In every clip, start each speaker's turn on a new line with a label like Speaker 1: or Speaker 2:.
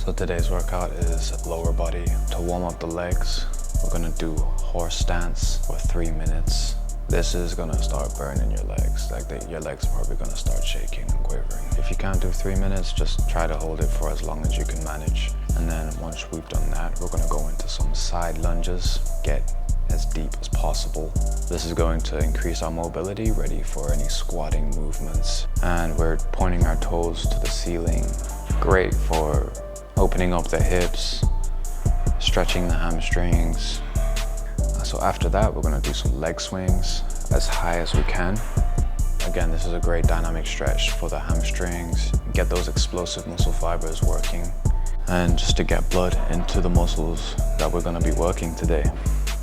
Speaker 1: So today's workout is lower body. To warm up the legs, we're gonna do horse stance for 3 minutes. This is gonna start burning your legs. Your legs are probably gonna start shaking and quivering. If you can't do 3 minutes, just try to hold it for as long as you can manage. And then once we've done that, we're gonna go into some side lunges, get as deep as possible. This is going to increase our mobility, ready for any squatting movements. And we're pointing our toes to the ceiling. Great for opening up the hips, stretching the hamstrings. So after that, we're gonna do some leg swings as high as we can. Again, this is a great dynamic stretch for the hamstrings, get those explosive muscle fibers working, and just to get blood into the muscles that we're gonna be working today.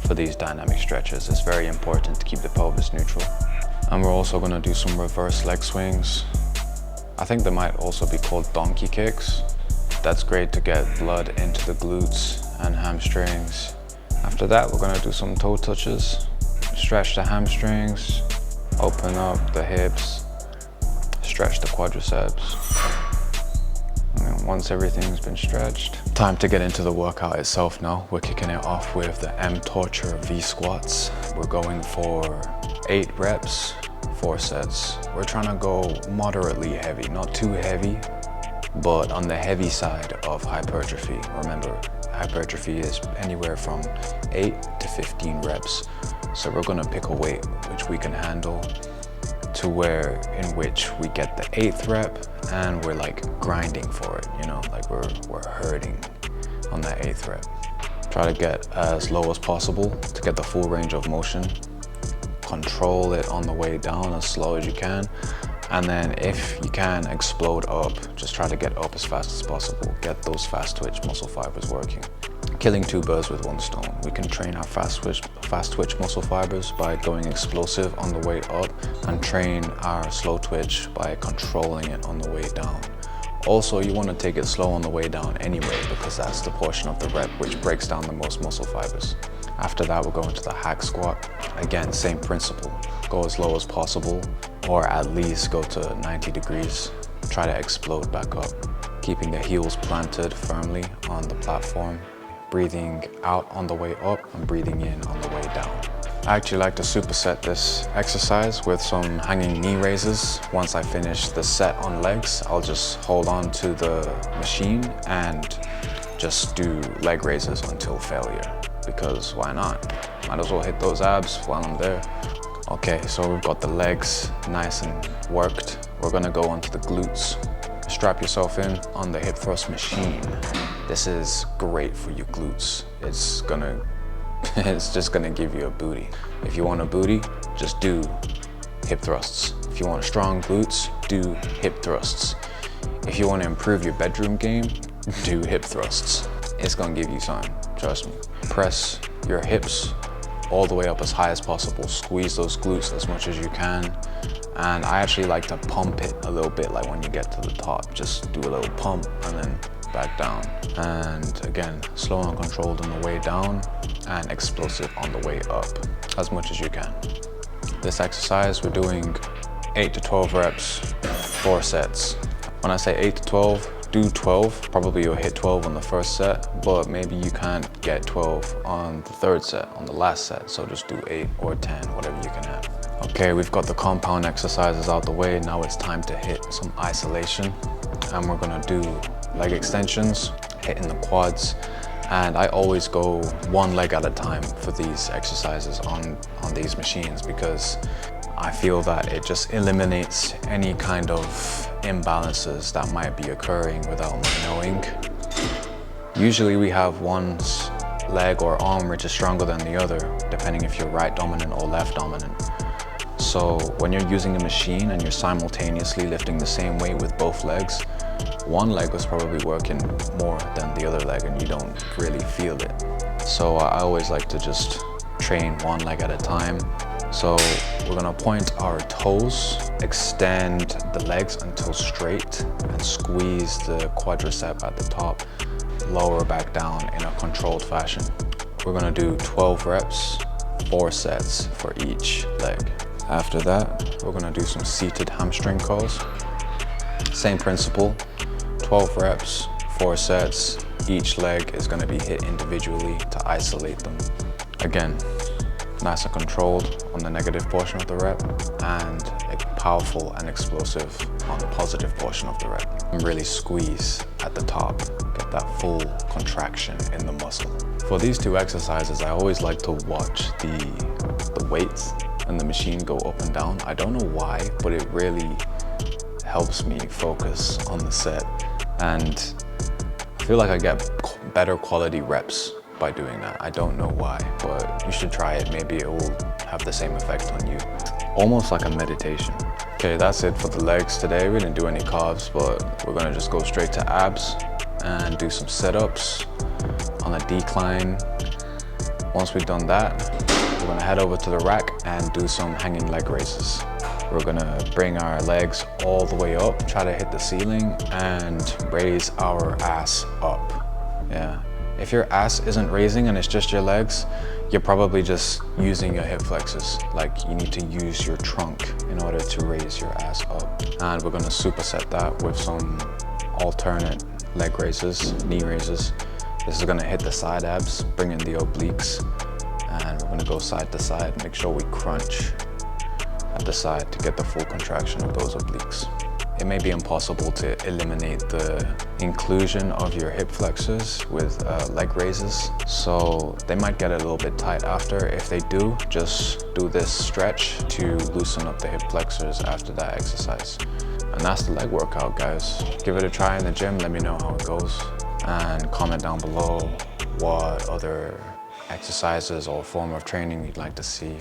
Speaker 1: For these dynamic stretches, it's very important to keep the pelvis neutral. And we're also gonna do some reverse leg swings. I think they might also be called donkey kicks. That's great to get blood into the glutes and hamstrings. After that, we're gonna do some toe touches. Stretch the hamstrings, open up the hips, stretch the quadriceps. And then once everything's been stretched, time to get into the workout itself now. We're kicking it off with the M Torture V squats. We're going for 8 reps, 4 sets. We're trying to go moderately heavy, not too heavy, but on the heavy side of hypertrophy. Remember, hypertrophy is anywhere from 8 to 15 reps. So we're gonna pick a weight which we can handle to where in which we get the 8th rep and we're like grinding for it, you know, like we're hurting on that 8th rep. Try to get as low as possible to get the full range of motion. Control it on the way down as slow as you can. And then if you can explode up, just try to get up as fast as possible. Get those fast twitch muscle fibers working. Killing 2 birds with 1 stone. We can train our fast twitch muscle fibers by going explosive on the way up and train our slow twitch by controlling it on the way down. Also, you want to take it slow on the way down anyway, because that's the portion of the rep which breaks down the most muscle fibers. After that, we'll go into the hack squat. Again, same principle. Go as low as possible, or at least go to 90 degrees. Try to explode back up. Keeping the heels planted firmly on the platform. Breathing out on the way up and breathing in on the way down. I actually like to superset this exercise with some hanging knee raises. Once I finish the set on legs, I'll just hold on to the machine and just do leg raises until failure. Because why not? Might as well hit those abs while I'm there. Okay, so we've got the legs nice and worked. We're gonna go onto the glutes. Strap yourself in on the hip thrust machine. This is great for your glutes. It's just gonna give you a booty. If you want a booty, just do hip thrusts. If you want strong glutes, do hip thrusts. If you want to improve your bedroom game, do hip thrusts. It's gonna give you something, trust me. Press your hips all the way up as high as possible. Squeeze those glutes as much as you can. And I actually like to pump it a little bit, like when you get to the top, just do a little pump and then back down. And again, slow and controlled on the way down and explosive on the way up, as much as you can. This exercise, we're doing 8 to 12 reps, 4 sets. When I say 8 to 12, do 12. Probably you'll hit 12 on the first set, but maybe you can't get 12 on the 3rd set, on the last set. So just do 8 or 10, whatever you can have. Okay, we've got the compound exercises out the way. Now it's time to hit some isolation. And we're gonna do leg extensions, hitting the quads. And I always go 1 leg at a time for these exercises on these machines, because I feel that it just eliminates any kind of imbalances that might be occurring without my knowing. Usually we have one leg or arm which is stronger than the other, depending if you're right dominant or left dominant. So when you're using a machine and you're simultaneously lifting the same weight with both legs, one leg was probably working more than the other leg and you don't really feel it. So I always like to just train 1 leg at a time. So we're gonna point our toes, extend the legs until straight, and squeeze the quadricep at the top, lower back down in a controlled fashion. We're gonna do 12 reps, 4 sets for each leg. After that, we're gonna do some seated hamstring curls. Same principle, 12 reps, 4 sets. Each leg is gonna be hit individually to isolate them. Again, nice and controlled on the negative portion of the rep, and powerful and explosive on the positive portion of the rep. And really squeeze at the top, get that full contraction in the muscle. For these 2 exercises, I always like to watch the weights and the machine go up and down. I don't know why, but it really helps me focus on the set. And I feel like I get better quality reps by doing that. I don't know why, but you should try it. Maybe it will have the same effect on you. Almost like a meditation. Okay, that's it for the legs today. We didn't do any calves, but we're gonna just go straight to abs and do some sit-ups on a decline. Once we've done that, we're gonna head over to the rack and do some hanging leg raises. We're gonna bring our legs all the way up, try to hit the ceiling, and raise our ass up. Yeah. If your ass isn't raising and it's just your legs, you're probably just using your hip flexors. Like, you need to use your trunk in order to raise your ass up. And we're gonna superset that with some alternate leg raises, knee raises. This is gonna hit the side abs, bring in the obliques, and we're gonna go side to side, make sure we crunch at the side to get the full contraction of those obliques. It may be impossible to eliminate the inclusion of your hip flexors with leg raises, so they might get a little bit tight after. If they do, just do this stretch to loosen up the hip flexors after that exercise. And that's the leg workout, guys. Give it a try in the gym, let me know how it goes, and comment down below what other exercises or form of training you'd like to see.